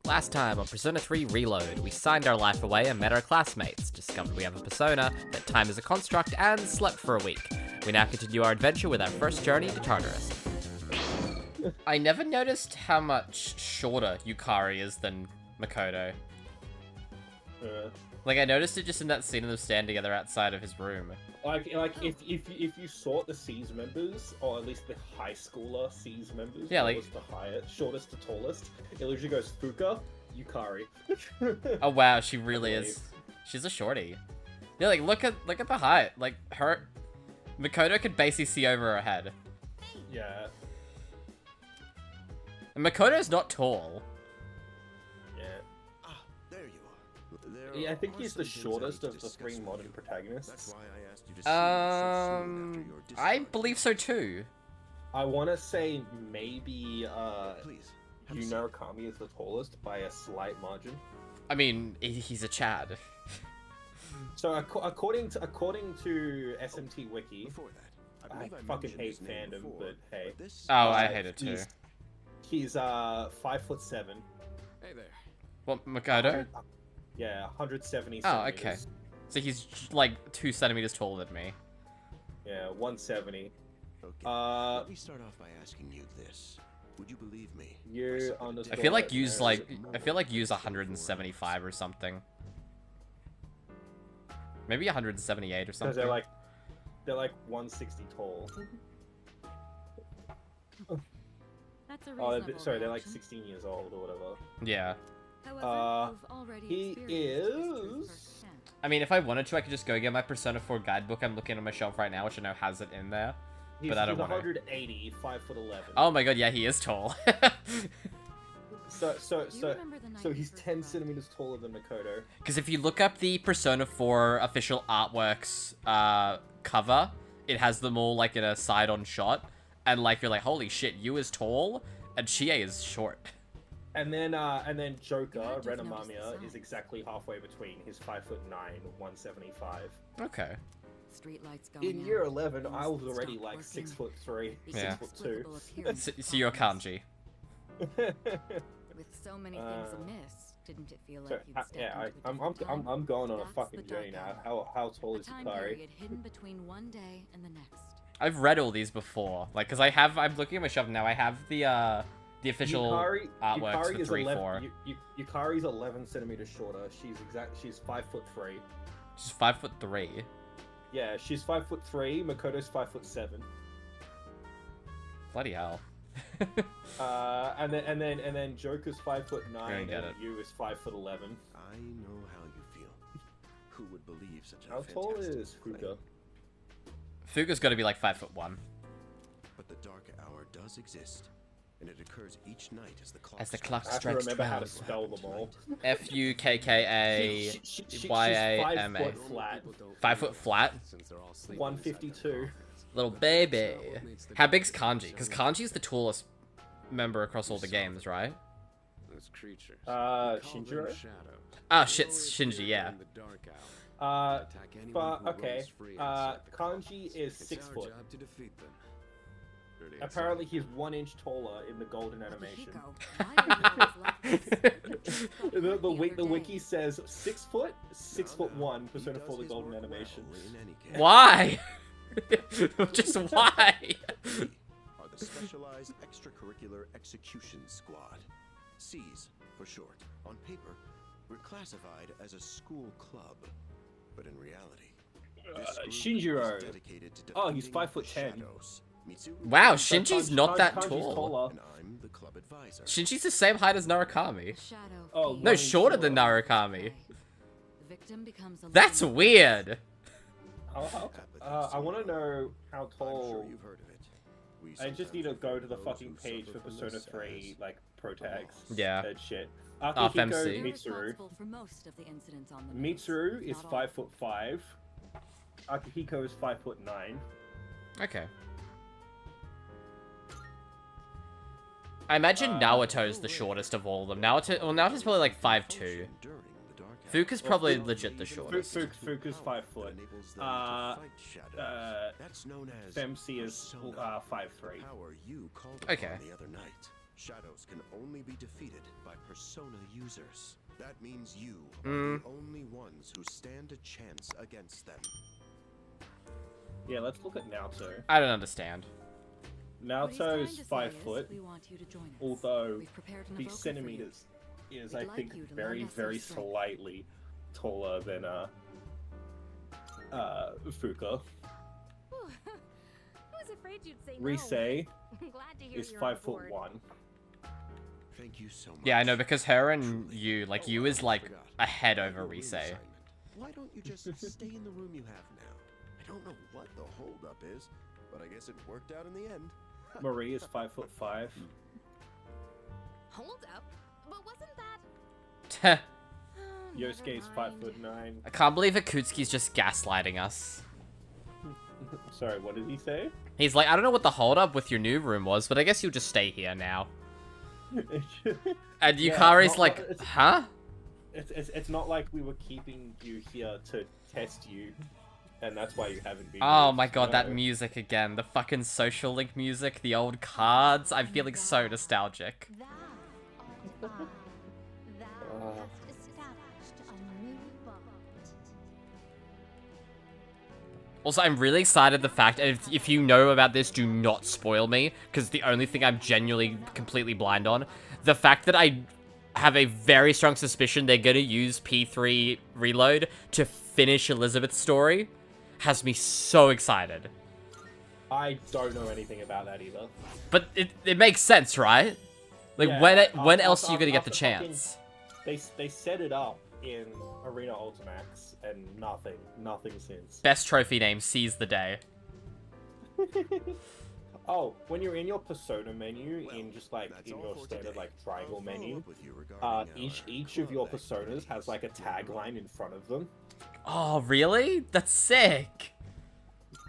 Last time on Persona 3 Reload, we signed our life away and met our classmates, discovered we have a persona, that time is a construct, and slept for a week. We now continue our adventure with our first journey to Tartarus. I never noticed how much shorter Yukari is than Makoto. Like, I noticed it just in that scene of them standing together outside of his room. Like if you sort the C's members, or at least the high schooler C's members, yeah, like the highest, shortest to tallest, it literally goes Fuka, Yukari. Oh wow, she really is. She's a shorty. Yeah, like look at the height. Like her, Makoto could basically see over her head. Yeah. And Makoto's not tall. Yeah, I think he's the shortest of the three modern protagonists. I believe so too. I want to say maybe Kami is the tallest by a slight margin. I mean, he's a Chad. So according to SMT Wiki, I fucking hate fandom, but hey. Oh, I hate it too. He's 5'7". Hey there. What, Makoto? Yeah, 170 Oh, centimeters. okay. So he's like 2 centimeters taller than me. Yeah, 170. Okay. Let me start off by asking you this. Would you believe me? I feel like use 175 or something. Maybe 178 or something. Because they're like 160 tall. That's a sorry, they're like 16 years old or whatever. Yeah. He is... I mean, if I wanted to, I could just go get my Persona 4 guidebook I'm looking on my shelf right now, which I know has it in there. But I don't want to. 180, 5'11". Oh my god, yeah, he is tall. So he's 10 centimeters taller than Makoto. Because if you look up the Persona 4 official artworks cover, it has them all like in a side-on shot, and like you're like, holy shit, you is tall, and Chie is short. And then Joker, Renamamiya, is exactly halfway between. He's 5'9", 175. Okay. In year 11, I was already like 6'3", Yeah. 6'2". So you're Kanji. With so many things amiss, didn't it feel like you'd stepped into I'm going on a fucking journey now. How tall is Yukari? Hidden between one day and the next. I've read all these before, like, cause I'm looking at my shelf now. I have the official artworks for 3-4. Yukari's 11 centimeters shorter. She's 5'3". She's 5'3". Yeah, she's 5'3". Makoto's 5'7". Bloody hell. And then Joker's 5'9", and you is 5'11". I know how you feel. Who would believe such a How tall is claim? Fuka? Fuka's got to be like 5'1". But the dark hour does exist, and it occurs each night as the clock. As the clock I have to strikes remember 12. how to spell them all. Fukkayama. She's 5 foot flat. 5 foot flat? 152. Little baby. How big's Kanji? Because Kanji's the tallest member across all the games, right? Shinjiro? Ah, shit, Shinji, yeah. But okay. Kanji is 6 foot. Apparently he's 1 inch taller in the golden animation. the wiki says 6 foot, 6'1" Persona 4 the golden animation. Why? Just why? Are the Specialized Extracurricular Execution Squad, C's for short. On paper, we're classified as a school club, but in reality, Shinjiro. Oh, he's 5'10". Wow, Shinji's not that Kanji's tall. taller. And I'm the club advisor. Shinji's the same height as Narukami. Oh, No, shorter than Narukami. That's weird. I want to know how I'm tall. sure you've heard of it. We I just need to sometimes go to the those fucking who page for suffer from Persona this 3 as like pro tags. Yeah. That shit. FMC. Akihiko Mitsuru is 5'5". Akihiko is 5'9". Okay. I imagine Naoto's the shortest of all of them. Naoto's probably like 5'2". Fuka's probably legit the shortest. Fuka's 5 foot. Femc is 5'3". Okay. Shadows can only be defeated by persona users. That means you are the only ones who stand a chance against them. Yeah, let's look at Naoto. I don't understand. Naoto's 5 foot, although the centimeters is, I think, very, very slightly taller than Fuka. Rise is 5'1". Thank you so much. Yeah, I know, because her and you, like, you is, like, a head over Rise. Why don't you just stay in the room you have now? I don't know what the holdup is, but I guess it worked out in the end. Marie is 5'5". Hold up, but wasn't that? Heh. Yosuke's 5'9". I can't believe Akutsuki's just gaslighting us. Sorry, what did he say? He's like, I don't know what the holdup with your new room was, but I guess you'll just stay here now. And Yukari's like, huh? It's not like we were keeping you here to test you, and that's why you haven't been. Oh my god, that music again. The fucking Social Link music, the old cards. I'm feeling so nostalgic. Also, I'm really excited the fact, and if you know about this, do not spoil me, because the only thing I'm genuinely completely blind on, the fact that I have a very strong suspicion they're going to use P3 Reload to finish Elizabeth's story has me so excited. I don't know anything about that either. But it makes sense, right? Like, Yeah, when else are you going to get the chance? They set it up in Arena Ultimax, and nothing since. Best trophy name, Seize the Day. Oh, when you're in your persona menu, in just like in your standard like triangle menu, each of your personas has like a tagline in front of them. Oh, really? That's sick.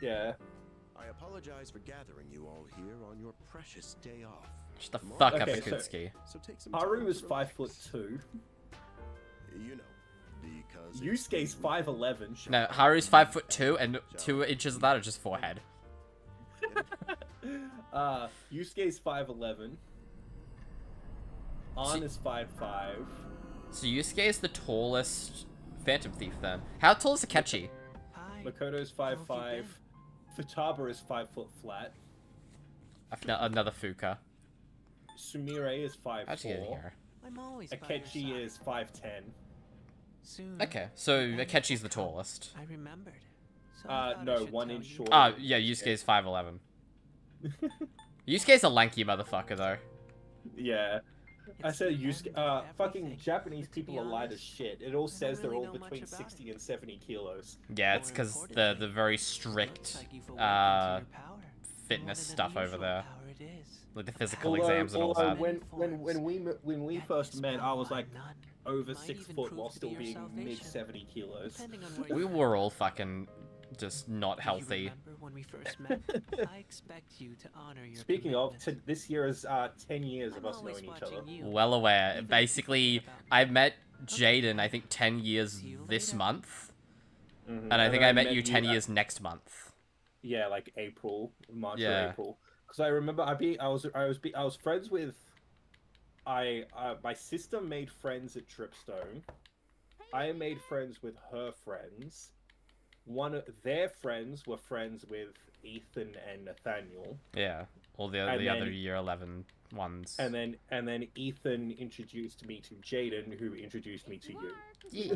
Yeah. I apologize for gathering you all here on your precious day off. Shut the fuck up, Okay, Akutsuki. So take some Haru time is to 5'2". You know, because Yusuke's 5'11". No, Haru's 5'2", and 2 inches of that are just forehead. Yusuke's 5'11". An is 5'5". So Yusuke is the tallest Phantom Thief then. How tall is Akechi? Makoto's 5'5". Futaba is 5 foot flat. Another Fuka. Sumire is 5'4". How'd you get in here? I'm always Akechi is 5'10". Soon. Okay, so Akechi's the tallest. I remembered. So I thought I No, should 1 tell inch you. shorter. Yeah, Yusuke's 5'11". Yusuke's a lanky motherfucker, though. Yeah. I It's said the Yusuke, end of fucking everything. Japanese But to people be are light as honest, shit. It all I says don't they're really all know much between about 60 it. and 70 kilos. Yeah, it's More because the importantly, very it strict looks like you've awakened to your power. fitness More than stuff over unusual there. power it is. Like the physical Although, exams and all that. when we first met, I was like over Might 6 even foot prove while to still be your being salvation. mid 70 kilos. Depending on where We you were all fucking just not Do you healthy. remember when we first met? I expect you to honor your Speaking of, commitment. this year is 10 years of I'm us always knowing each other. watching you. Well aware. Even Basically, thinking about I me. met Jaden, I think, 10 years See you this later. month. Mhm. And I think I met you 10 at- years next month. Yeah, like April, March Yeah. or April. Because I remember I was friends with, my sister made friends at Tripstone. I made friends with her friends. One of their friends were friends with Ethan and Nathaniel. Yeah. All the And other then- year 11 ones. And then Ethan introduced me to Jaden, who introduced me to you. Yeah.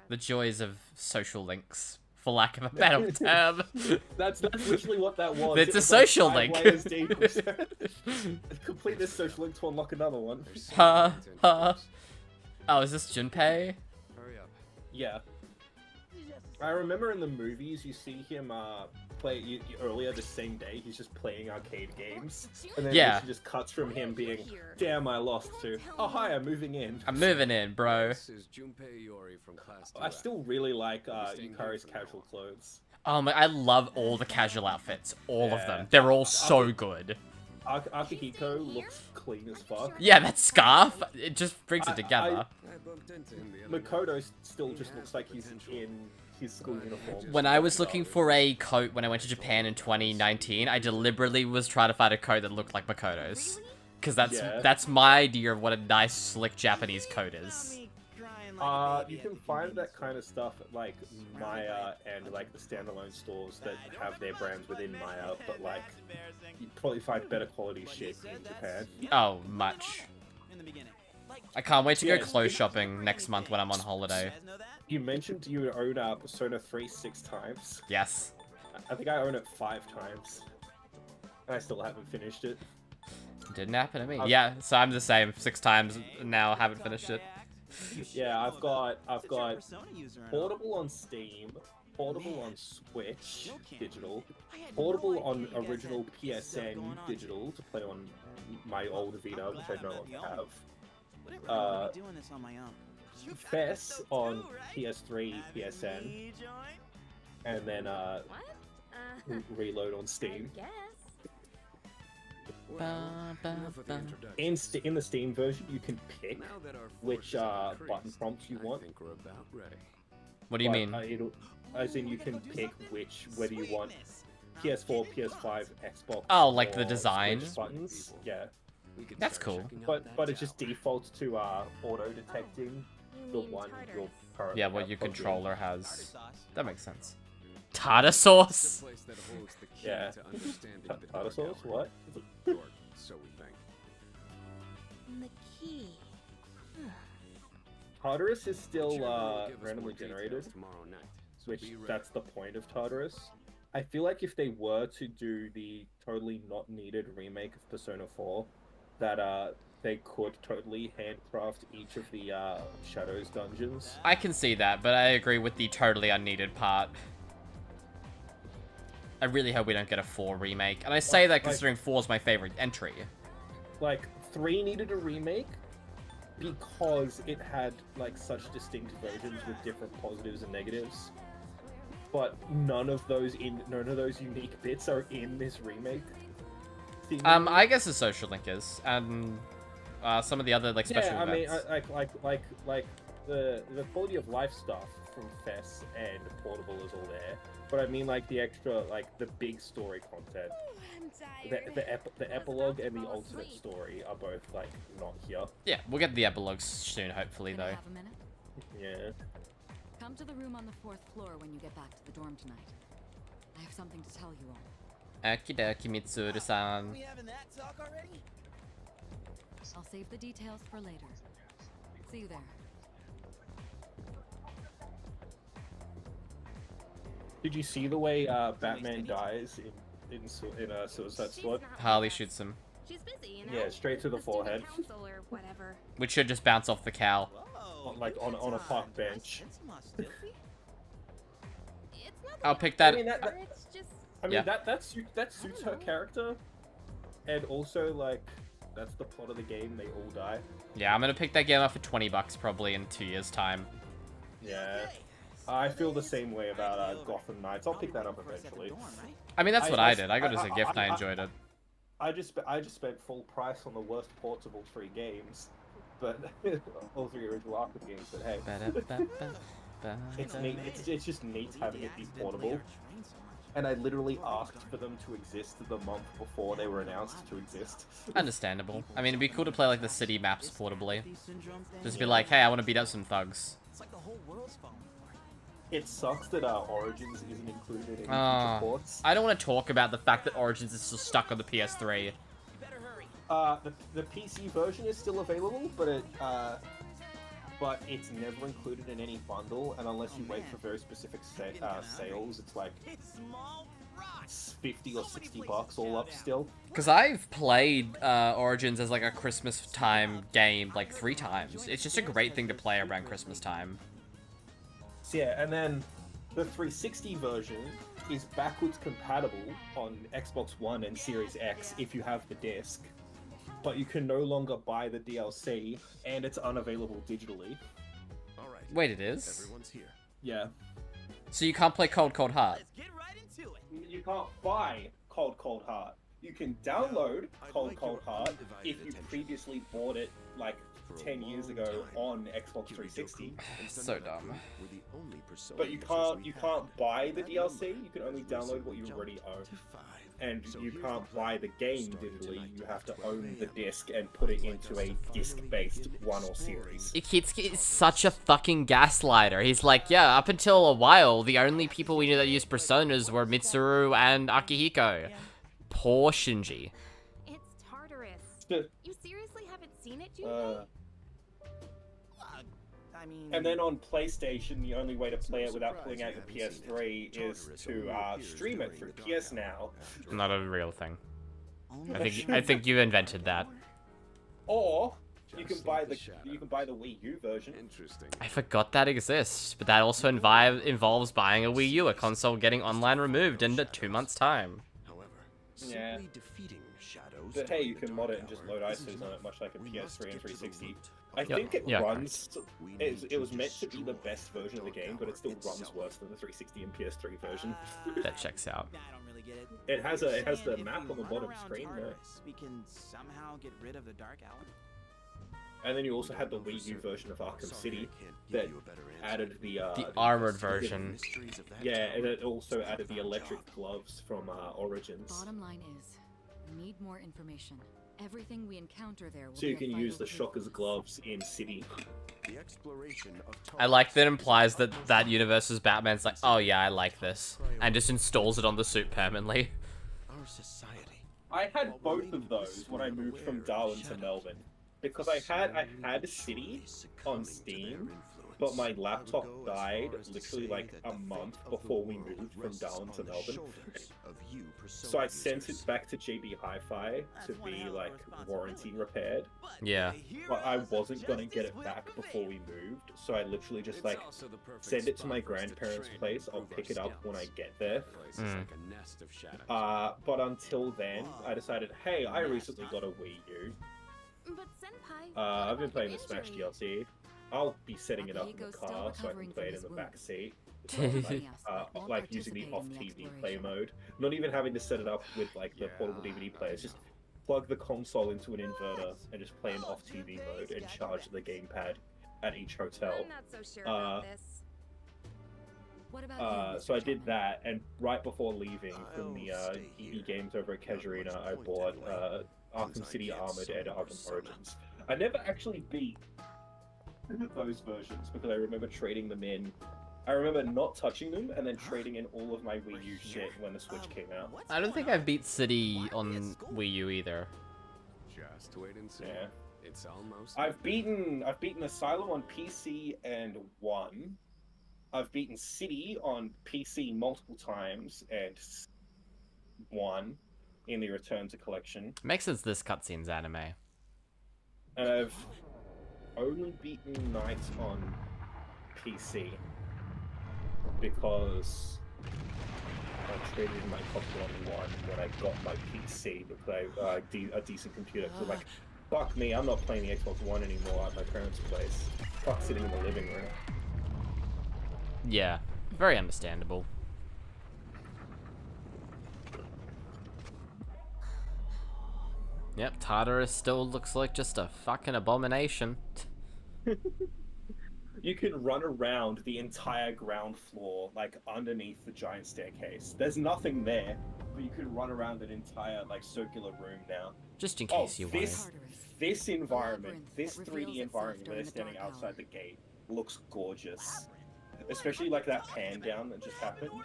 The joys of social links, for lack of a better term. That's literally what that was. It's It a was like social 5 link. layers deep. Complete this social link to unlock another one. Ha ha. Oh, is this Junpei? Hurry up. Yeah. I remember in the movies you see him play earlier the same day. He's just playing arcade games, and then Yeah. it just cuts from him being, "Damn, I lost to. Oh hi, I'm moving in." I'm moving in, bro. This is Junpei Iori from class I 2F. still really like staying here Yukari's for casual now. clothes. Oh my, I love all the casual outfits. All of Yeah. them. They're all so good. Akihiko looks clean as fuck. Yeah, that scarf, it just brings it together. I bumped into him the other night. Makoto still just looks like he's in his school uniform. When I was looking for a coat when I went to Japan in 2019, I deliberately was trying to find a coat that looked like Makoto's. Because that's my idea of what a nice, slick Japanese coat is. You can find that kind of stuff at like Maya and like the standalone stores that have their brands within Maya, but like you'd probably find better quality shit in Japan. Oh, much. I can't wait to go clothes shopping next month when I'm on holiday. You mentioned you own Persona 3 6 times. Yes. I think I own it 5 times. And I still haven't finished it. Didn't happen to me. Yeah, so I'm the same. 6 times now, haven't finished it. Yeah, I've got portable on Steam, portable on Switch digital, portable on original PSN digital to play on my old Vita, which I no longer have. Fess on PS3, PSN, and then Reload on Steam. In the Steam version, you can pick which button prompts you want. What do you mean? As in, you can pick whether you want PS4, PS5, Xbox. Oh, like the design buttons. Yeah, that's cool. But it just defaults to auto detecting the one your current. Yeah, what your controller has. That makes sense. Tartar sauce. Yeah. Tartar sauce? What? So we think. The key. Tartarus is still randomly generated, which that's the point of Tartarus. I feel like if they were to do the totally not needed remake of Persona 4, that they could totally handcraft each of the Shadows dungeons. I can see that, but I agree with the totally unneeded part. I really hope we don't get a 4 remake. And I say that considering 4 is my favorite entry. Like, 3 needed a remake because it had, like, such distinct versions with different positives and negatives. But none of those unique bits are in this remake. I guess the social link is, and some of the other, like, special events. like the quality of life stuff from Fess and Portable is all there. But I mean, like, the extra, like, the big story content. The epilogue and the alternate story are both, like, not here. Yeah, we'll get the epilogues soon, hopefully, though. Have a minute? Yeah. Come to the room on the 4th floor when you get back to the dorm tonight. I have something to tell you all. Okidoki, Mitsuru-san. We having that talk already? I'll save the details for later. See you there. Did you see the way Batman dies in a Suicide Squad? Harley shoots him. She's busy, you know? Yeah, straight to the forehead. Council or whatever. Which should just bounce off the cow. Like on a park bench. I'll pick that. I mean, that suits her character, and also like that's the plot of the game. They all die. Yeah, I'm gonna pick that game up for $20 probably in 2 years' time. Yeah, I feel the same way about Gotham Knights. I'll pick that up eventually. I mean, that's what I did. I got it as a gift and I enjoyed it. I just spent full price on the worst ports of all 3 games, but all 3 original Arkham games. But hey, it's neat. It's just neat having it be portable. And I literally asked for them to exist the month before they were announced to exist. Understandable. I mean, it'd be cool to play like the city maps portably. Just be like, hey, I want to beat up some thugs. It's like the whole world's falling apart. It sucks that Origins isn't included in future ports. I don't want to talk about the fact that Origins is still stuck on the PS3. You better hurry. The PC version is still available, but it's never included in any bundle, and unless you wait for very specific sales, it's like $50 or $60 all up still. Because I've played Origins as like a Christmas time game like 3 times. It's just a great thing to play around Christmas time. So yeah, and then the 360 version is backwards compatible on Xbox One and Series X if you have the disc. But you can no longer buy the DLC, and it's unavailable digitally. All right. Wait, it is? Everyone's here. Yeah. So you can't play Cold Cold Heart? Let's get right into it. You can't buy Cold Cold Heart. You can download Cold Heart if you previously bought it like 10 years ago on Xbox 360. So dumb. But you can't buy the DLC. You can only download what you already own. And you can't buy the game digitally. You have to own the disc and put it into a disc-based one or series. Ikitsuki is such a fucking gaslighter. He's like, yeah, up until a while, the only people we knew that used personas were Mitsuru and Akihiko. Poor Shinji. It's Tartarus. You seriously haven't seen it, Julie? I mean... And then on PlayStation, the only way to play it without pulling out your PS3 is to stream it through PS Now. Not a real thing. I think you invented that. Or you can buy the Wii U version. Interesting. I forgot that exists, but that also involves buying a Wii U, a console getting online removed in 2 months' time. Yeah. But hey, you can mod it and just load ISOs on it, much like a PS3 and 360. I think it runs. It was meant to be the best version of the game, but it still runs worse than the 360 and PS3 version. That checks out. I don't really get it. It has the map on the bottom screen there. We can somehow get rid of the Dark Hour. And then you also had the Wii U version of Arkham City that added the armored version. Yeah, and it also added the electric gloves from Origins. Bottom line is, we need more information. Everything we encounter there will So you be a can use the vital Shocker's gloves in City. I like that implies that universe's Batman's like, oh yeah, I like this, and just installs it on the suit permanently. I had both of those when I moved from Darwin to Melbourne. Because I had City on Steam, but my laptop died literally like a month before we moved from Darwin to Melbourne. So I sent it back to JB Hi-Fi to be like warranty repaired. Yeah. But I wasn't gonna get it back before we moved, so I literally just like send it to my grandparents' place. I'll pick it up when I get there. But until then, I decided, hey, I recently got a Wii U. But Senpai, I've been playing the Smash DLC. I'll be setting it up in the car so I can play it in the back seat. Like using the off-TV play mode. Not even having to set it up with like the portable DVD players. Just plug the console into an inverter and just play in off-TV mode and charge the gamepad at each hotel. I'm not so sure about this. What about you, So I Mr. did Chapman? that, and right before leaving from the EE Games over at Casuarina, I bought Arkham City Armored and Arkham Origins. I never actually beat those versions because I remember trading them in. I remember not touching them and then trading in all of my Wii U shit when the Switch came out. I don't think I've beat City on Wii U either. Just wait and see. Yeah. It's almost. I've beaten Asylum on PC and won. I've beaten City on PC multiple times and won in the Return to Collection. Makes sense this cutscene's anime. And I've only beaten Knight on PC because I traded in my copy on one when I got my PC because I a decent computer. So like, fuck me, I'm not playing the Xbox One anymore at my parents' place. Fuck sitting in the living room. Yeah, very understandable. Yep, Tartarus still looks like just a fucking abomination. You can run around the entire ground floor, like underneath the giant staircase. There's nothing there, but you can run around an entire like circular room now. Just in case you wanted. This environment, this 3D environment where they're standing outside the gate, looks gorgeous. Especially like that pan down that just happened.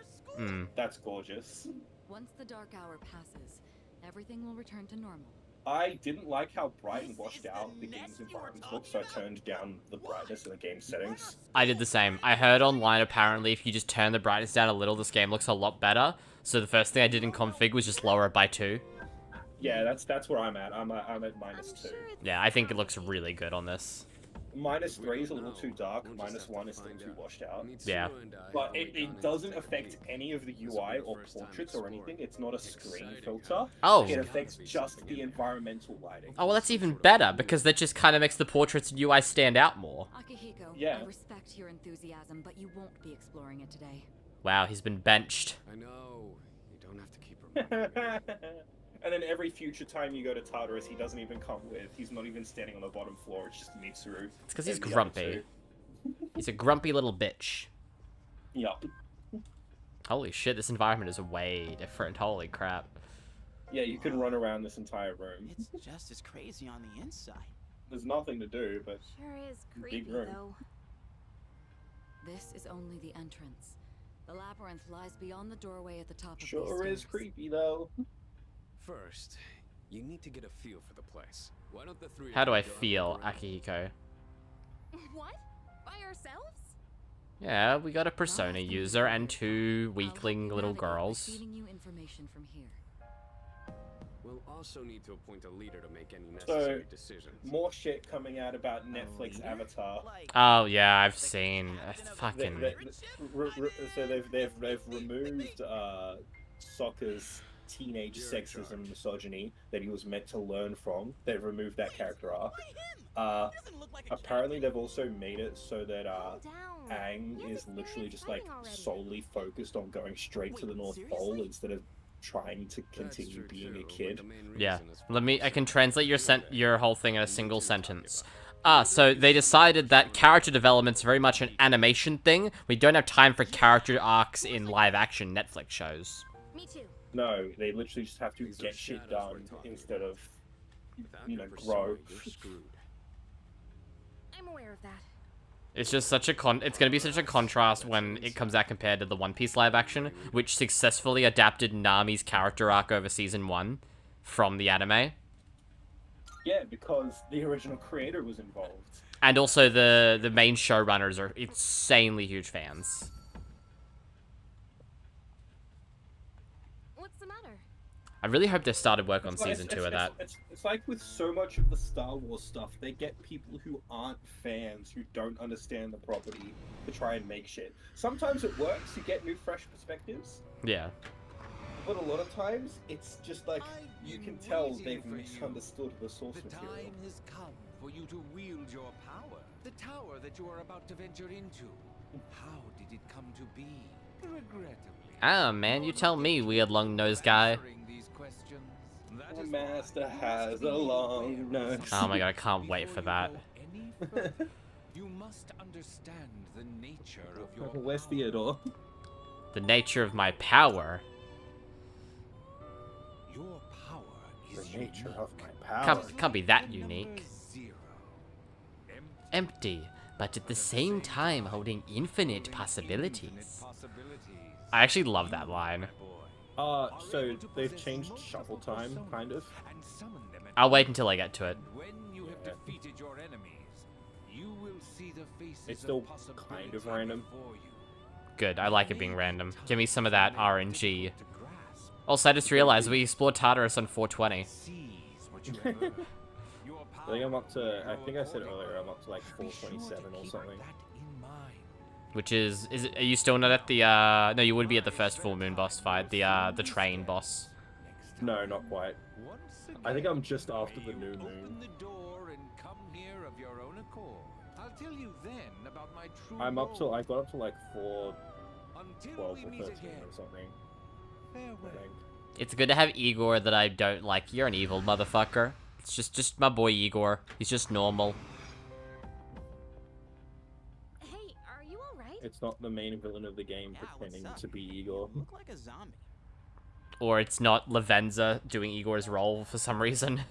That's gorgeous. Once the dark hour passes, everything will return to normal. I didn't like how bright and washed out the game's environments looked, so I turned down the brightness in the game settings. I did the same. I heard online apparently if you just turn the brightness down a little, this game looks a lot better. So the first thing I did in config was just lower it by 2. Yeah, that's where I'm at. I'm at -2. Yeah, I think it looks really good on this. -3 is a little too dark, -1 is still too washed out. Yeah. But it doesn't affect any of the UI or portraits or anything. It's not a screen filter. Oh. It affects just the environmental lighting. Oh, well, that's even better, because that just kind of makes the portraits and UI stand out more. Akihiko, Yeah. I respect your enthusiasm, but you won't be exploring it today. Wow, he's been benched. I know. You don't have to keep reminding me. And then every future time you go to Tartarus, he doesn't even come with. He's not even standing on the bottom floor. It's just Mitsuru. It's because he's and the other grumpy. two. He's a grumpy little bitch. Yup. Holy shit, this environment is way different. Holy crap. Yeah, you can run around this entire room. It's just as crazy on the inside. There's nothing to do, but Sure is Big creepy, room. though. This is only the entrance. The labyrinth lies beyond the doorway at the top of these sure is stairs. creepy though. First, you need to get a feel for the place. Why don't the three How of do you I go feel, around? Akihiko? What? By ourselves? Yeah, we got a Not persona often user do and this. two I'll weakling help you little navigate by girls. feeding you information from here. We'll also need to appoint a leader to make any So, necessary decisions. more shit coming out about Netflix Avatar. Like, Oh yeah, I've seen. Fucking. So they've removed Sokka's teenage sexism and misogyny that he was meant to learn from. They've removed that character arc. Apparently they've also made it so that Calm down. Aang He has is literally experienced just like fighting already. solely focused on going straight to the Wait, North Pole seriously? instead of trying to continue That's being true, a but kid. the main Yeah. reason is Let me. I can translate your whole thing in a single What are you talking sentence. about? So they decided that character development's very much an animation thing. We don't have time for character arcs in live action Netflix shows. Me too. No, they literally just have to These are get shit shadows done we're talking instead of, Without you your know, persona, grow. you're screwed. I'm aware of that. It's just such a it's gonna be such a contrast when it comes out compared to the One Piece live action, which successfully adapted Nami's character arc over season 1 from the anime. Yeah, because the original creator was involved. And also the main showrunners are insanely huge fans. What's the matter? I really hope they started work on It's like- season 2 of that. It's like with so much of the Star Wars stuff, they get people who aren't fans, who don't understand the property, to try and make shit. Sometimes it works, you get new, fresh perspectives, Yeah. but a lot of times, it's just like, you can tell they've misunderstood the source The material. time has come for you to wield your power. The tower that you are about to venture into. How did it come to be? Regrettably. Ah, man, you tell me, weird long-nosed guy. Answering these questions, that The is why master you has must a be long aware of nose. this. Oh my god, I can't wait Before for you that. go any further, you must understand the nature of your Where's power. Theodore? The nature of my power. Your power The is nature unique. of my power. Can't be that The number unique. 0. Empty, but at the same time holding infinite Infinite possibilities. possibilities. I actually love that line. My boy. So they've changed shuffle time, kind of. And summon them at I'll wait until I get to it. And when you have Yeah. defeated your enemies, you will see the faces It's still of kind of possibility random. before you. Good, I like it being random. Give me some of that RNG. Difficult to grasp. Also, I just realized we explored Tartarus on 420. Seize what you have earned. Your I think I'm up power to, will I think I said grow earlier, I'm up to like Be sure to 427 or keep something. that in mind. Which is it, are you still not at the, no, you would be at the first full moon boss fight, the train boss. Next No, time. not quite. Once I think again, I'm just after may the new you moon. Open the door and come here of your own accord. I'll tell you then about my true I'm up to, role. I got up to like 412 Until or we 13 meet again. or something. I Farewell. think. It's good to have Igor that I don't like. You're an evil motherfucker. It's just my boy Igor. He's just normal. Hey, are you alright? It's not the main villain of the game Yeah, what's pretending up? to be Igor. You look like a zombie. Or it's not Lavenza doing Igor's role for some reason.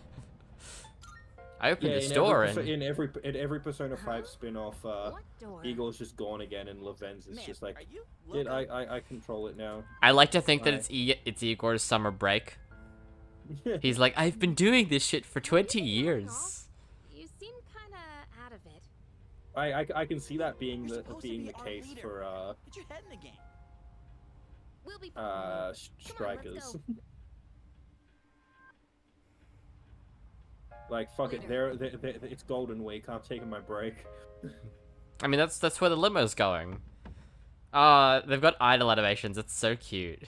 I opened the store and... in every Persona 5 spin-off, What door? Igor's just gone again, and Lavenz is Man, just like, are you "Dude, loco? I control it now." I like to think that Why? it's Igor's summer break. He's like, I've been doing this shit for 20 years. You seem kinda out of it. I can see that being You're the supposed to being be the our case leader. for Get your head in the game. We'll be fine. strikers. go. Like fuck it, Later. it's Golden Week. I'm taking my break. I mean, that's where the limo's going. They've got idle animations. It's so cute.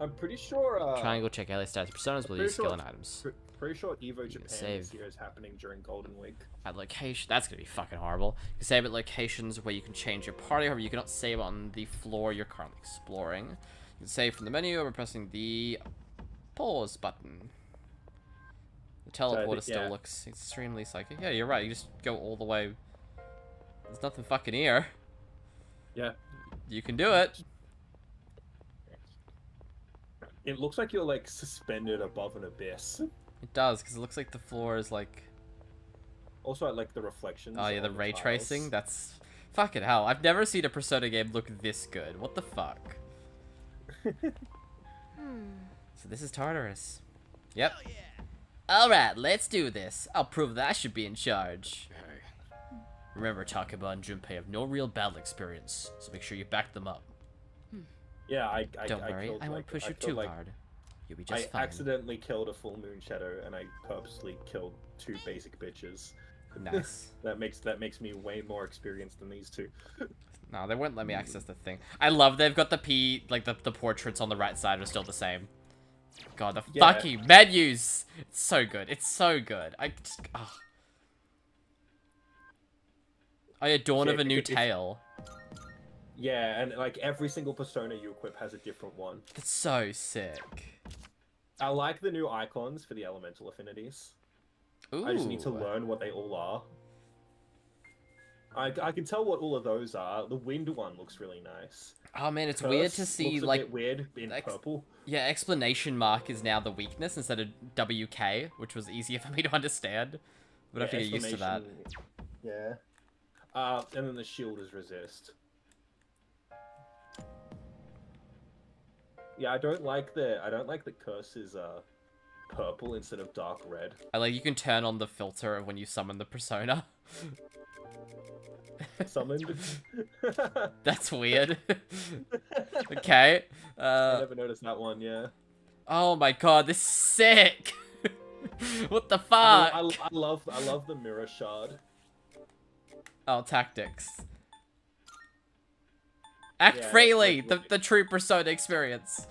I'm pretty sure. Triangle check LA stats. Personas will pretty use skill sure- and items. Pretty sure Evo Japan save. this year is happening during Golden Week. At location, that's gonna be fucking horrible. You can save at locations where you can change your party. However, you cannot save on the floor you're currently exploring. You can save from the menu by pressing the Pause button. The teleporter still yeah. looks extremely psychic. Yeah, you're right. You just go all the way. There's nothing fucking here. Yeah. You can do it. It looks like you're like suspended above an abyss. It does, because it looks like the floor is like... Also, I like the reflections. Oh yeah, the on ray tiles. tracing. That's... Fucking hell. I've never seen a Persona game look this good. What the fuck? So this is Tartarus. Yep. Alright, let's do this. I'll prove that I should be in charge. Remember, Takeba and Junpei have no real battle experience, so make sure you back them up. Yeah, Don't worry, killed, I won't like, push I you killed, too like, hard. You'll be just fine. I accidentally killed a full moon shadow, and I purposely killed 2 basic bitches. Nice. that makes me way more experienced than these 2. No, they wouldn't let me access the thing. I love they've got the the portraits on the right side are still the same. God, the fucking menus! It's so good. It's so good. I just... Oh, yeah, Dawn of a New Tale. Yeah, and like every single persona you equip has a different one. That's so sick. I like the new icons for the elemental affinities. Ooh. I just need to learn what they all are. I can tell what all of those are. The wind one looks really nice. Oh man, it's Curse weird to see looks a like bit weird in purple. Yeah, exclamation mark is now the weakness instead of WK, which was easier for me to understand. But I have to get used to that. Yeah. And then the shield is resist. Yeah, I don't like the curse is purple instead of dark red. I like you can turn on the filter when you summon the persona. Summoned. That's weird. Okay. I never noticed that one. Yeah. Oh my god, this is sick. What the fuck? I love the mirror shard. Oh, tactics. Act Yeah, freely. like- The true persona experience.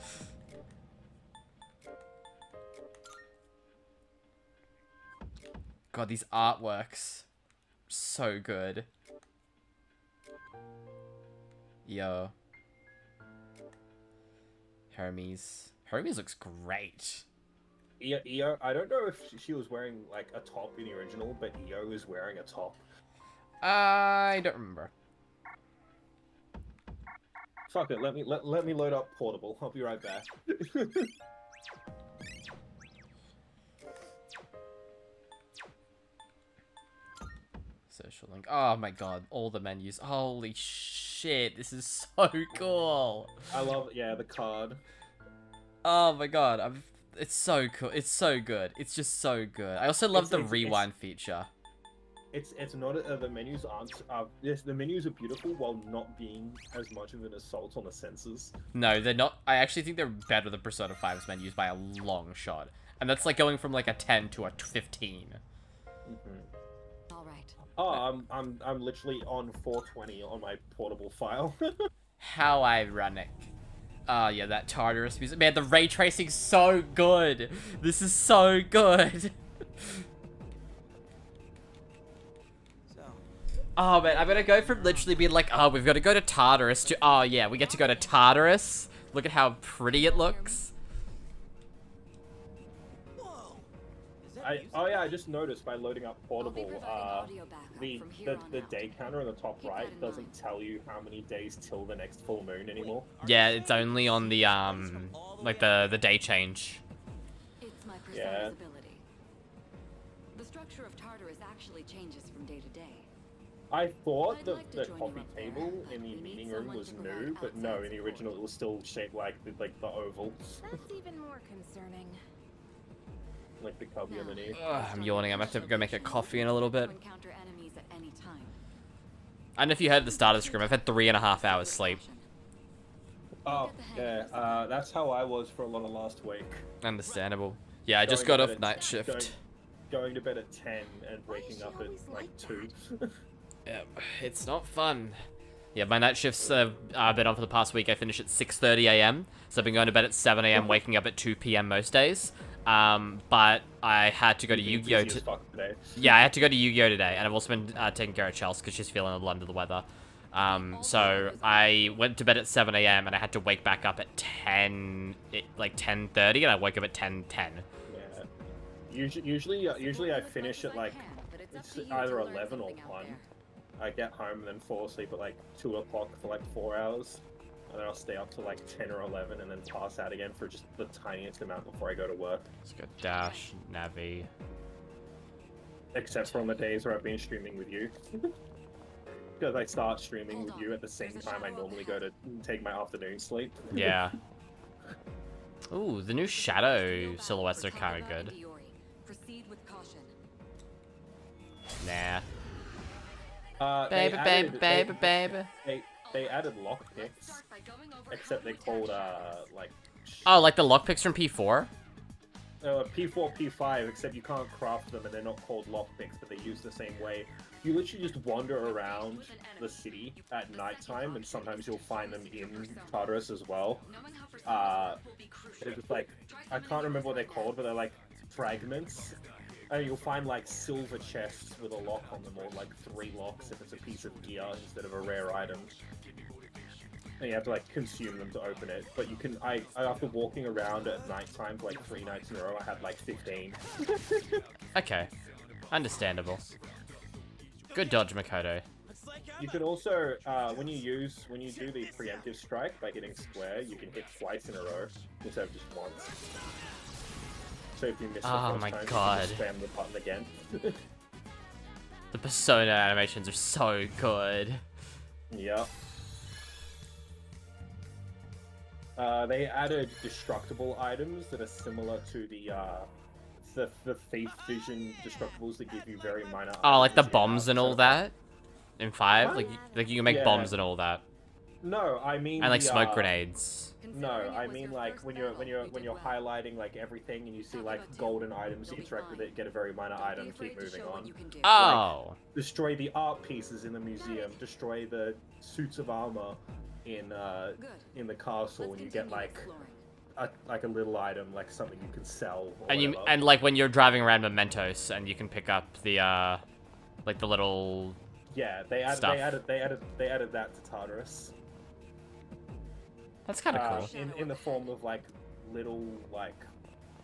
God, these artworks, so good. Yo. Hermes looks great. Io, I don't know if she was wearing like a top in the original, but Io is wearing a top. I don't remember. Fuck it, let me load up Portable. I'll be right back. Social link. Oh my god, all the menus. Holy shit, this is so cool. I love the card. Oh my god, it's so cool. It's so good. It's just so good. I also love the rewind feature. It's not the menus aren't yes, the menus are beautiful while not being as much of an assault on the senses. No, they're not. I actually think they're better than Persona 5's menus by a long shot. And that's like going from like a 10 to a 15. All right. Oh, I'm literally on 420 on my Portable file. How ironic. Oh yeah, that Tartarus music. Man, the ray tracing's so good. This is so good. Oh man, I'm gonna go from literally being like, oh, we've got to go to Tartarus to, oh yeah, we get to go to Tartarus. Look at how pretty it looks. I just noticed by loading up Portable, the day counter on the top right doesn't tell you how many days till the next full moon anymore. Yeah, it's only on the like the day change. It's my persona's ability. The structure of Tartarus actually changes from day to day. I thought the coffee table in the meeting room was new, but no, in the original it was still shaped like the oval. That's even more concerning. Like the cubby underneath. I'm yawning. I'm gonna have to go make a coffee in a little bit. Encounter enemies at any time. I don't know if you heard at the start of the stream, I've had 3.5 hours sleep. Oh, yeah, that's how I was for a lot of last week. Understandable. Yeah, I just got off night shift. Going to bed at 10 and waking up at like 2. Yeah, it's not fun. Yeah, my night shifts have been on for the past week. I finish at 6:30 a.m. So I've been going to bed at 7 a.m., waking up at 2 p.m. most days. But I had to go to Yu-Gi-Oh! Today. Yeah, I had to go to Yu-Gi-Oh! Today, and I've also been taking care of Chelsea because she's feeling a little under the weather. So I went to bed at 7 a.m. and I had to wake back up at 10:30, and I woke up at 10:10. Yeah. Usually I finish at like it's either 11 or 1. I get home and then fall asleep at like 2 o'clock for like 4 hours, and then I'll stay up to like 10 or 11 and then pass out again for just the tiniest amount before I go to work. Let's go dash, navi. Except for on the days where I've been streaming with you. Because I start streaming with you at the same time I normally go to take my afternoon sleep. Yeah. Ooh, the new shadow silhouettes are kind of good. Nah. Baby. They added lockpicks, except they called like. Oh, like the lockpicks from P4? P4, P5, except you can't craft them and they're not called lockpicks, but they use the same way. You literally just wander around the city at nighttime, and sometimes you'll find them in Tartarus as well. They're just like, I can't remember what they're called, but they're like fragments. And you'll find like silver chests with a lock on them, or like 3 locks if it's a piece of gear instead of a rare item. And you have to like consume them to open it. But you can, after walking around at nighttime for like 3 nights in a row, I had like 15. Okay, understandable. Good dodge, Makoto. You can also, when you do the preemptive strike by hitting square, you can hit twice in a row instead of just once. So if you miss the first my time, God. you can just spam the button again. The Persona animations are so good. Yep. They added destructible items that are similar to the Thief Vision destructibles that give you very minor. Oh, like the items in bombs and all that in 5, like you can make Yeah. bombs and all that, No, I mean and like the, smoke grenades. No, I mean like when you're highlighting like everything and you see like golden items, you interact with it, get a very minor item, keep moving on. Oh, Like, destroy the art pieces in the museum, destroy the suits of armor in the castle, and you get like a little item, like something you can sell. Or and like when you're driving around Mementos, and you can pick up the like the little they added stuff. they added that to Tartarus. That's kind of cool. In the form of like little like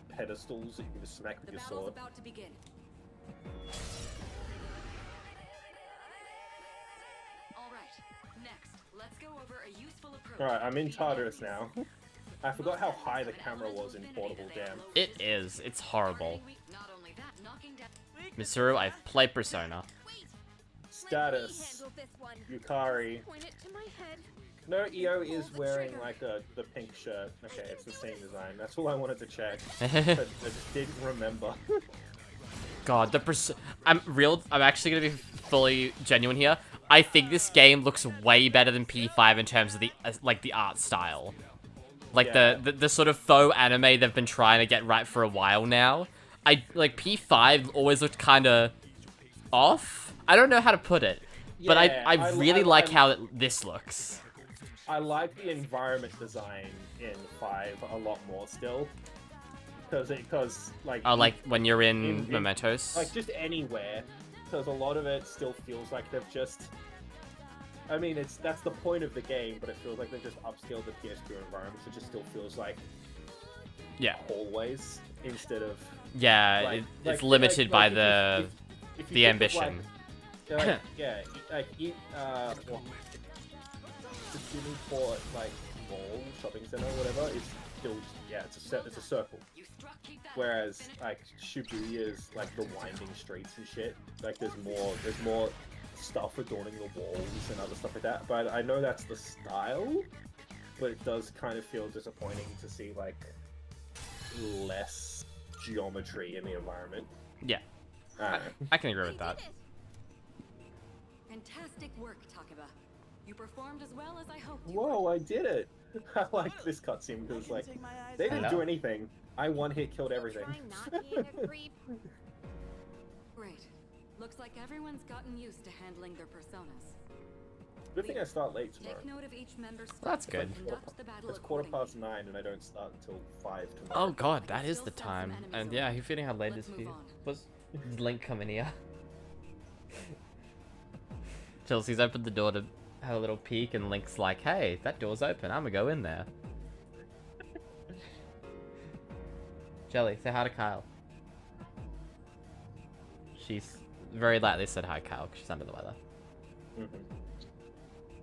pedestals that you can just smack with your sword. Alright, I'm in Tartarus now. I forgot how high the camera was in Portable Jam. It is. It's horrible. Mitsuru, I've played Persona. Status. Yukari. No, EO is wearing like the pink shirt. Okay, it's the same design. That's all I wanted to check. I just didn't remember. God, I'm actually gonna be fully genuine here. I think this game looks way better than P5 in terms of the the art style. Like Yeah. the sort of faux anime they've been trying to get right for a while now. P5 always looked kind of off. I don't know how to put it, but I really like how this looks. I like the environment design in 5 a lot more still. Because like... Oh, like when you're in Mementos? Like just anywhere. Because a lot of it still feels like they've just... I mean, that's the point of the game, but it feels like they've just upscaled the PS2 environments. It just still feels like hallways instead of... Yeah, it's limited by the ambition. The Jimmy Port mall, shopping center, whatever, is still it's a circle. Whereas like Shibuya is like the winding streets and shit. Like there's more stuff adorning the walls and other stuff like that. But I know that's the style, but it does kind of feel disappointing to see like less geometry in the environment. Yeah, I can agree with that. Fantastic work, Takeba. You performed as well as I hoped you Whoa, I did it! I like this cutscene because like they didn't do anything. I one-hit killed everything. Great. Looks like everyone's gotten used to handling their personas. Good thing I start late tomorrow. Take note of each member's That's good. It's 9:15 and I don't start until 5 tomorrow. Oh god, that is the time. And yeah, you're feeling how late this is. Was Link coming here? Chelsea's opened the door to Had a little peek, and Link's like, hey, that door's open. I'm gonna go in there. Jelly, say hi to Kyle. She's very lightly said hi, Kyle, because she's under the weather.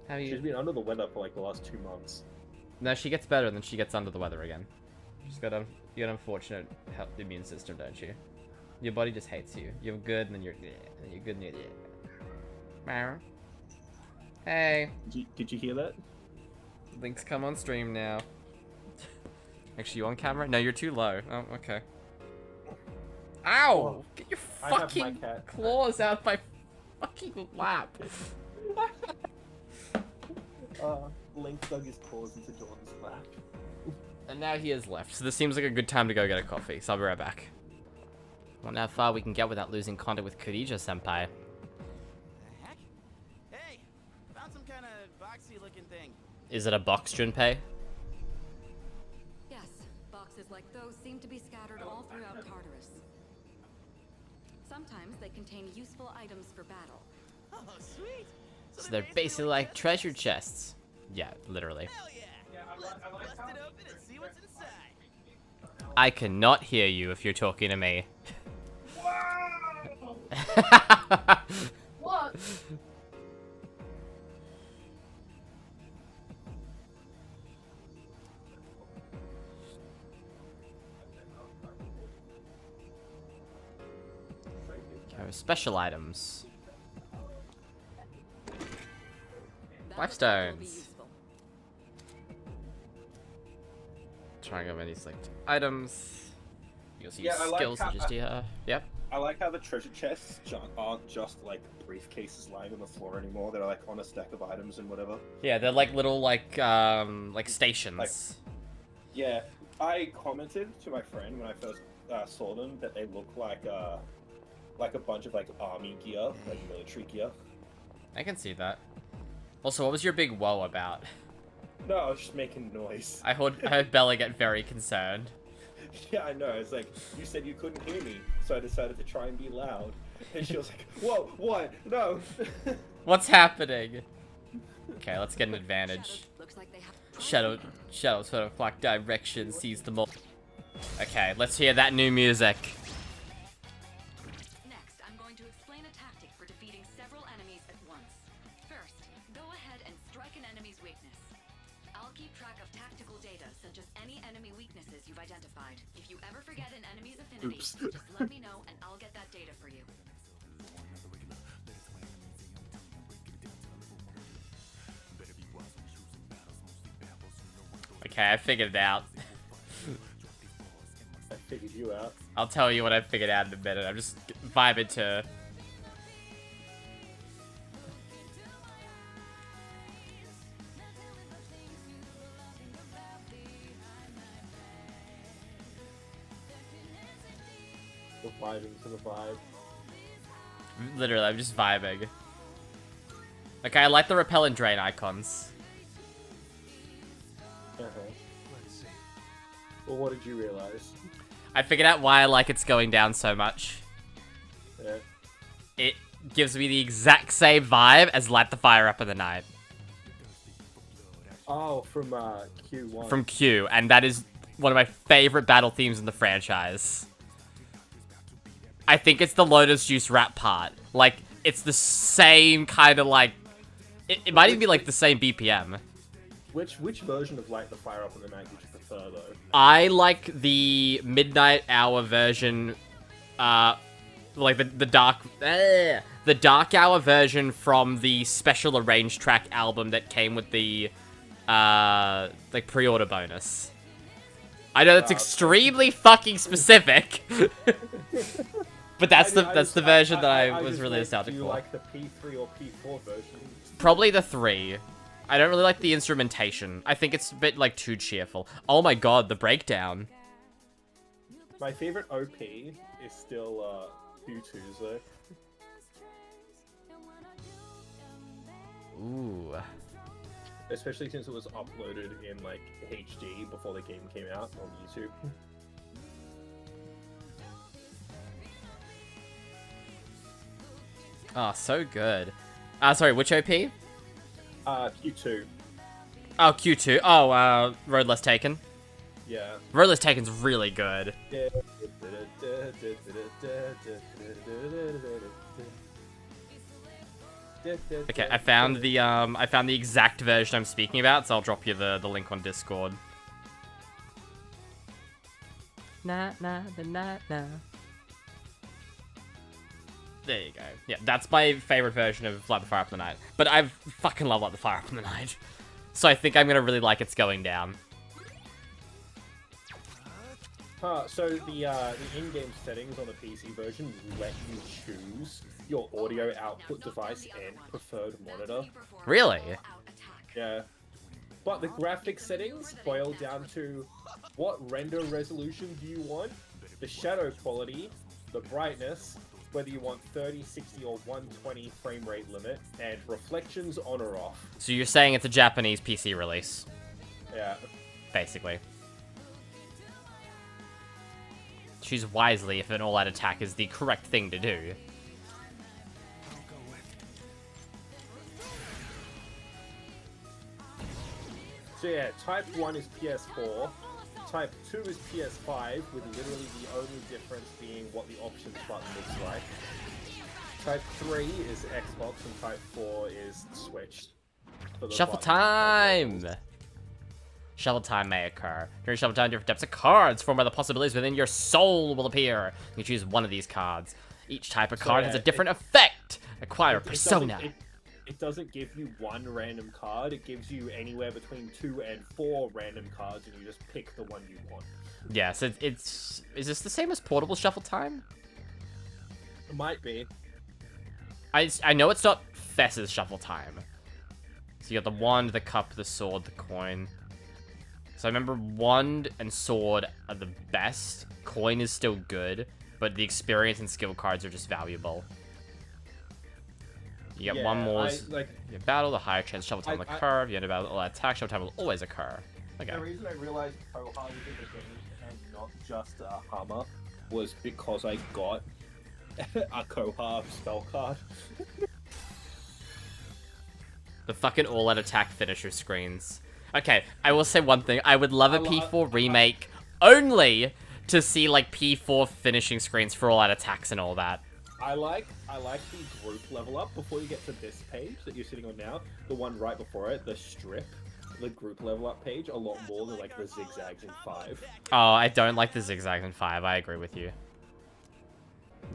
How are you? She's been under the weather for like the last 2 months. No, she gets better, and then she gets under the weather again. She's got you got an unfortunate health immune system, don't you? Your body just hates you. You're good, and then you're good, and you're Meow. Hey. Did you hear that? Link's come on stream now. Actually, you on camera? No, you're too low. Oh, okay. Ow! Oh, Get your I have my fucking cat. claws out my fucking lap. Link dug his claws into Jordan's lap. And now he has left, so this seems like a good time to go get a coffee, so I'll be right back. Wonder how far we can get without losing contact with Khadija-senpai. The heck? Hey, found some kind of boxy looking thing. Is it a box, Junpei? Yes, boxes like those seem to be scattered all throughout Tartarus. Sometimes they contain useful items for battle. Oh, sweet. So they're basically like treasure chests. Yeah, literally. Hell yeah. Let's bust it open and see what's inside. I cannot hear you if you're talking to me. What? Okay, special items. That Life will be stones. useful. Trying to go any select items. You'll see Yeah, I like skills how- just here. Yep. I like how the treasure chests aren't just like briefcases lying on the floor anymore. They're like on a stack of items and whatever. Yeah, they're like little like stations. Yeah, I commented to my friend when I first saw them that they look like a bunch of like army gear, like military gear. I can see that. Also, what was your big woe about? No, I was just making noise. I heard Bella get very concerned. Yeah, I know. It's like, you said you couldn't hear me, so I decided to try and be loud. And she was like, whoa, what? No. What's happening? Okay, let's get an advantage. Looks like they have Shadows sort of like direction, sees them all. Okay, let's hear that new music. Next, I'm going to explain a tactic for defeating several enemies at once. First, go ahead and strike an enemy's weakness. I'll keep track of tactical data, such as any enemy weaknesses you've identified. If you ever forget an enemy's affinity, Oops. just let me know and I'll get that data for you. Okay, I figured it out. I figured you out. I'll tell you what I figured out in a minute. I'm just vibing to... The vibing to the vibe. Literally, I'm just vibing. Okay, I like the repel and drain icons. Let's see. Well, what did you realize? I figured out why I like it's going down so much. Yeah. It gives me the exact same vibe as Light the Fire Up in the Night. Oh, from Q1. From Q, and that is one of my favorite battle themes in the franchise. I think it's the Lotus Juice rap part. Like, it's the same kind of like... It might even be like the same BPM. Which version of Light the Fire Up in the Night did you prefer, though? I like the midnight hour version, like the dark hour version from the special arranged track album that came with the like pre-order bonus. I know that's extremely fucking specific, but that's the version that I was really nostalgic for. Do you for. like the P3 or P4 version? Probably the 3. I don't really like the instrumentation. I think it's a bit, like, too cheerful. Oh my god, the breakdown. My favorite OP is still, U2's, though. Ooh. Especially since it was uploaded in, like, HD before the game came out on YouTube. Oh, so good. Sorry, which OP? Q2. Oh, Q2. Oh, Road Less Taken. Yeah. Road Less Taken's really good. Yeah. Okay, I found the exact version I'm speaking about, so I'll drop you the link on Discord. Nah. There you go. Yeah, that's my favorite version of Light the Fire Up in the Night. But I fucking love Light the Fire Up in the Night. So I think I'm gonna really like It's Going Down. So the in-game settings on the PC version let you choose your audio output device and preferred monitor. Really? Yeah. But the graphic settings boil down to what render resolution do you want, the shadow quality, the brightness, whether you want 30, 60, or 120 frame rate limit, and reflections on or off. So you're saying it's a Japanese PC release? Yeah. Basically. Choose wisely if an all-out attack is the correct thing to do. So yeah, Type 1 is PS4, Type 2 is PS5, with literally the only difference being what the options button looks like. Type 3 is Xbox, and Type 4 is Switch. Shuffle time! Shuffle time may occur. During shuffle time, different types of cards formed by the possibilities within your soul will appear. You choose one of these cards. Each type of card has a different effect. Acquire a persona. It doesn't give you one random card. It gives you anywhere between 2 and 4 random cards, and you just pick the one you want. Yes, it's... Is this the same as Portable Shuffle Time? It might be. I know it's not Fess's Shuffle Time. So you got the wand, the cup, the sword, the coin. So I remember wand and sword are the best. Coin is still good, but the experience and skill cards are just valuable. You get one more. You battle, the higher chance shuffle time will occur. If you end a battle, attack shuffle time will always occur. Okay. The reason I realized Koha was in the game and not just a Hammer was because I got a Koha spell card. The fucking all-out attack finisher screens. Okay, I will say one thing. I would love a P4 remake only to see, like, P4 finishing screens for all-out attacks and all that. I like the group level up before you get to this page that you're sitting on now. The one right before it, the strip, the group level up page, a lot more than, like, the zigzags in 5. Oh, I don't like the zigzags in 5. I agree with you.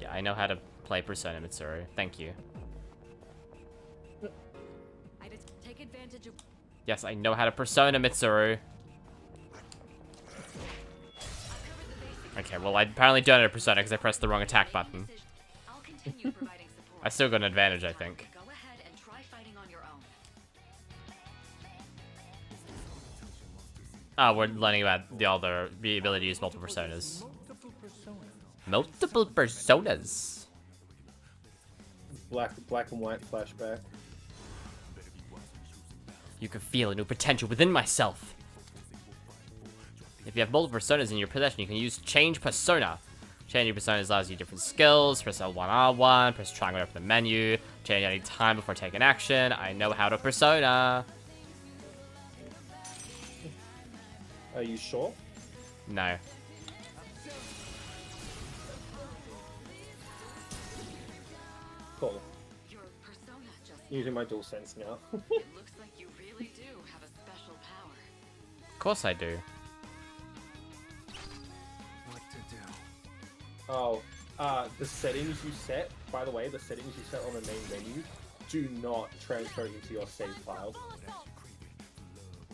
Yeah, I know how to play Persona Mitsuru. Thank you. I just take advantage of... Yes, I know how to Persona Mitsuru. Okay, well, I apparently don't know Persona because I pressed the wrong attack button. I still got an advantage, I think. Go ahead and try fighting on your own. We're learning about the ability to use multiple personas. Multiple personas. Black and white flashback. You can feel a new potential within myself. If you have multiple personas in your possession, you can use Change Persona. Changing personas allows you different skills. Press L1R1, press triangle to open the menu. Change any time before taking action. I know how to persona. Are you sure? No. Cool. Your persona just... Using my dual sense now. It looks like you really do have a special power. Of course I do. Oh, the settings you set, by the way, the settings you set on the main menu do not transfer into your save file.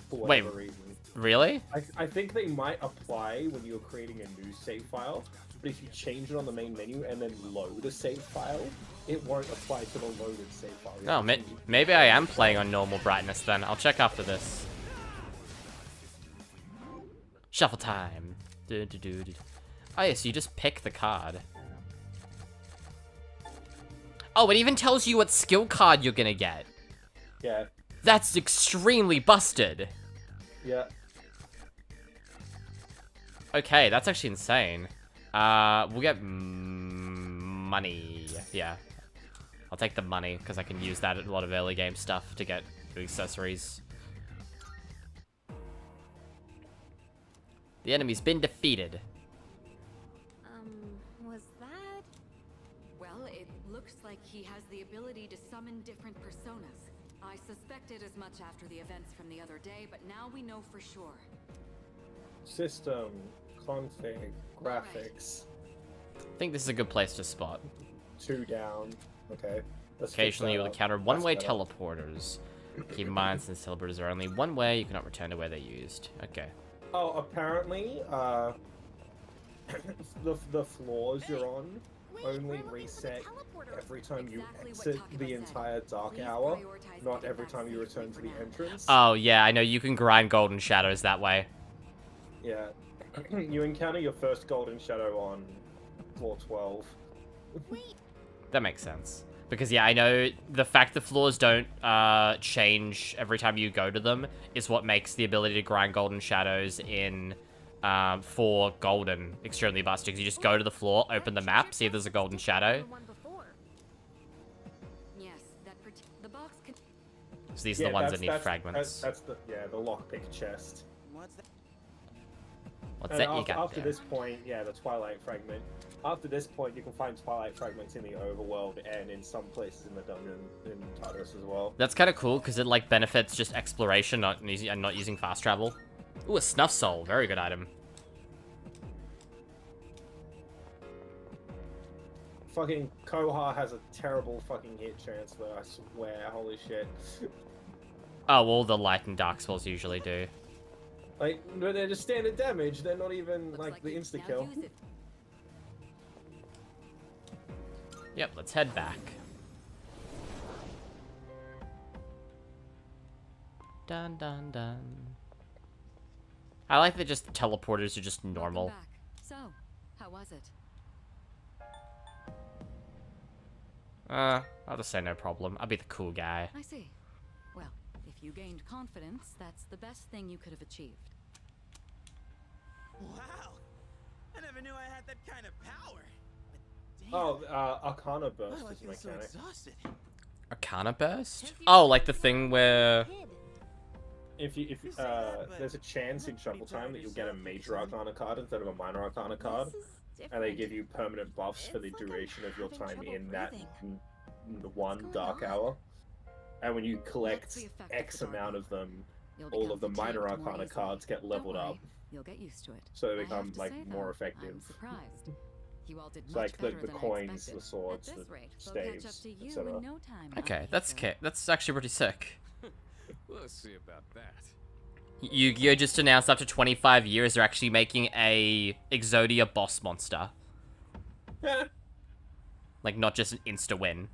For whatever reason. Really? I think they might apply when you're creating a new save file, but if you change it on the main menu and then load a save file, it won't apply to the loaded save file. Oh, maybe I am playing on normal brightness then. I'll check after this. Shuffle time. Oh, yeah, so you just pick the card. Oh, it even tells you what skill card you're gonna get. Yeah. That's extremely busted. Yeah. Okay, that's actually insane. We'll get money. Yeah. I'll take the money, because I can use that at a lot of early game stuff to get accessories. The enemy's been defeated. Was that? Well, it looks like he has the ability to summon different personas. I suspected as much after the events from the other day, but now we know for sure. System, config, graphics. I think this is a good place to spot. 2 down. Okay. Occasionally you will encounter one-way teleporters. Keep in mind, since teleporters are only one way, you cannot return to where they're used. Okay. Oh, apparently, the floors you're on only reset every time you exit the entire dark hour, not every time you return to the entrance. Oh, yeah, I know. You can grind golden shadows that way. Yeah. You encounter your first golden shadow on floor 12. That makes sense. Because, yeah, I know the fact the floors don't change every time you go to them is what makes the ability to grind golden shadows in 4 golden extremely busted. Because you just go to the floor, open the map, see if there's a golden shadow. Yes, the box can... So these are the ones that need fragments. That's the lockpick chest. What's that? What's that you got After there? this point, yeah, the Twilight Fragment. After this point, you can find Twilight Fragments in the overworld and in some places in the dungeon in Tartarus as well. That's kind of cool, because it, like, benefits just exploration and not using fast travel. Ooh, a Snuff Soul. Very good item. Fucking Koha has a terrible fucking hit chance, though, I swear. Holy shit. Oh, all the light and dark spells usually do. Like, no, they're just standard damage. They're not even, like the insta-kill. Yep, let's head back. Dun dun dun. I like that just teleporters are just normal. Welcome back. So, how was it? I'll just say no problem. I'll be the cool guy. I see. Well, if you gained confidence, that's the best thing you could have achieved. Wow! I never knew I had that kind of power. But damn, Oh, Arcana Burst I is a feel so mechanic. exhausted. Arcana Burst? Oh, like the thing where... If there's a chance in Shuffle Time that you'll get a Major Arcana card instead of a Minor Arcana card, and they give you permanent buffs for the duration of your time in that the one dark hour. And when you collect X amount of them, all of the Minor Arcana cards get leveled up, You'll get used to it. so they I have become to like say, more though, effective. I'm surprised. You all did It's much like better the than I coins, expected. the swords, At this the rate, they'll catch up staves, to you etc. in no time, Okay, I'm that's actually pretty sick. We'll see about that. Yu-Gi-Oh! Just announced after 25 years they're actually making a Exodia boss monster. Like, not just an insta-win.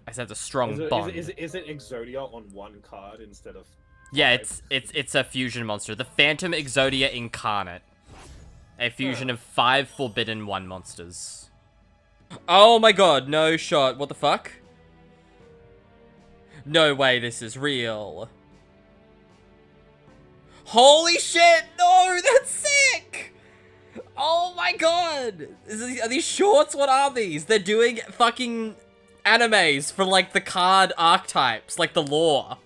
I said it's a strong bond. Is it Exodia on one card instead of... Yeah, 5? it's a fusion monster. The Phantom Exodia Incarnate. A fusion of 5 Forbidden 1 monsters. Oh my god, no shot. What the fuck? No way this is real. Holy shit! No, that's sick! Oh my god! Are these shorts? What are these? They're doing fucking animes for, like, the card archetypes, like the lore.